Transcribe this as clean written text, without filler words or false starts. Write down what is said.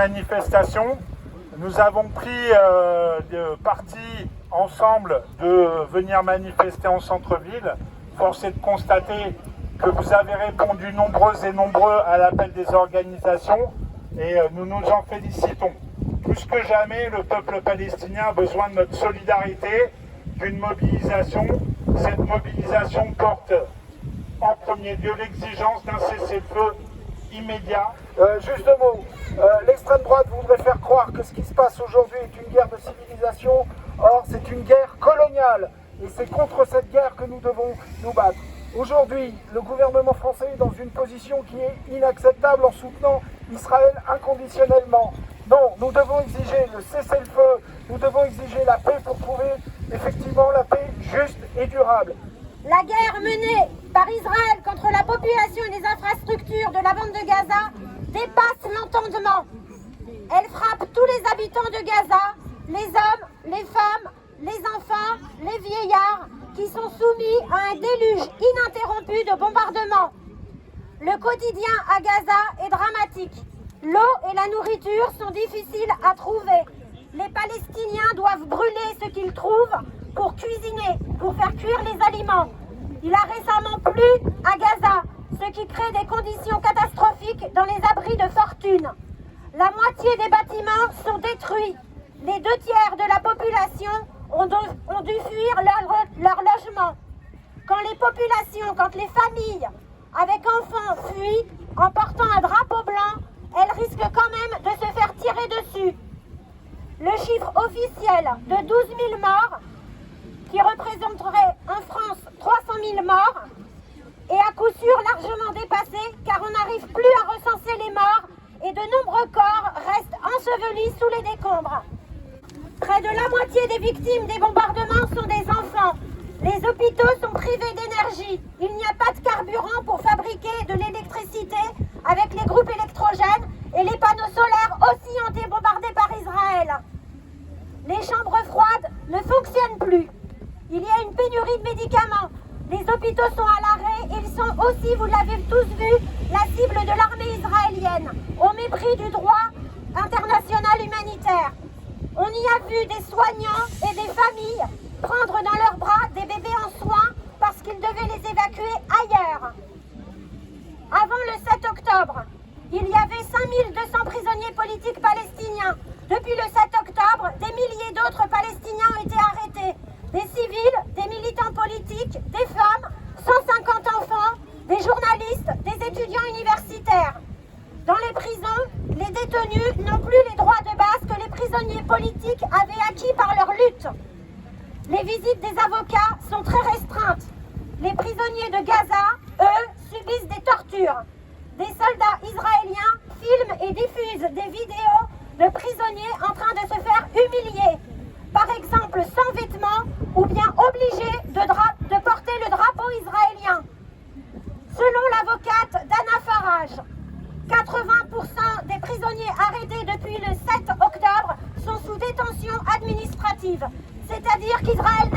manifestation. Nous avons pris parti ensemble de venir manifester en centre-ville. Force est de constater que vous avez répondu nombreux et nombreux à l'appel des organisations et nous nous en félicitons. Plus que jamais, le peuple palestinien a besoin de notre solidarité, d'une mobilisation. Cette mobilisation porte en premier lieu l'exigence d'un cessez-le-feu immédiat. Juste un mot, l'extrême droite voudrait faire croire que ce qui se passe aujourd'hui est une guerre de civilisation. Or, c'est une guerre coloniale et c'est contre cette guerre que nous devons nous battre. Aujourd'hui, le gouvernement français est dans une position qui est inacceptable en soutenant Israël inconditionnellement. Non, nous devons exiger le cessez-le-feu, nous devons exiger la paix pour trouver effectivement la paix juste et durable. La guerre menée par Israël contre la population et les infrastructures de la bande de Gaza dépasse l'entendement. Elle frappe tous les habitants de Gaza, les hommes, les femmes, les enfants, les vieillards, qui sont soumis à un déluge ininterrompu de bombardements. Le quotidien à Gaza est dramatique. L'eau et la nourriture sont difficiles à trouver. Les Palestiniens doivent brûler ce qu'ils trouvent pour cuisiner, pour faire cuire les aliments. Il a récemment plu à Gaza, ce qui crée des conditions catastrophiques dans les abris de fortune. La moitié des bâtiments sont détruits. Les 2/3 de la population ont dû fuir leur logement. Quand les familles avec enfants fuient en portant un drapeau blanc, elles risquent quand même de se faire tirer dessus. Le chiffre officiel de 12 000 morts, qui représenterait en France 300 000 morts, est à coup sûr largement dépassé car on n'arrive plus à recenser les morts et de nombreux corps restent ensevelis sous les décombres. Près de la moitié des victimes des bombardements sont des enfants. Les hôpitaux sont privés d'énergie. Il n'y a pas de carburant pour fabriquer de l'électricité avec les groupes électrogènes et les panneaux solaires aussi ont été bombardés par Israël. Les chambres froides ne fonctionnent plus. Il y a une pénurie de médicaments. Les hôpitaux sont à l'arrêt et ils sont aussi, vous l'avez tous vu, la cible de l'armée israélienne, au mépris du droit international humanitaire. On y a vu des soignants et des familles prendre dans leurs bras des bébés en soins parce qu'ils devaient les évacuer ailleurs. Avant le 7 octobre, il y avait 5200 prisonniers politiques palestiniens. Depuis le 7 octobre, des milliers d'autres Palestiniens ont été arrêtés. Des civils, des militants politiques, des femmes, 150 enfants, des journalistes, des étudiants universitaires. Dans les prisons, les détenus n'ont plus les droits de base que les prisonniers politiques avaient acquis par leur lutte. Les visites des avocats sont très restreintes. Les prisonniers de Gaza, eux, subissent des tortures. Des soldats israéliens filment et diffusent des vidéos de prisonniers en train de se faire humilier. Par exemple, sans vêtements ou bien obligés de porter le drapeau israélien. Selon l'avocate Dana Farage, 80% des prisonniers arrêtés depuis le 7 octobre sont sous détention administrative, c'est-à-dire qu'Israël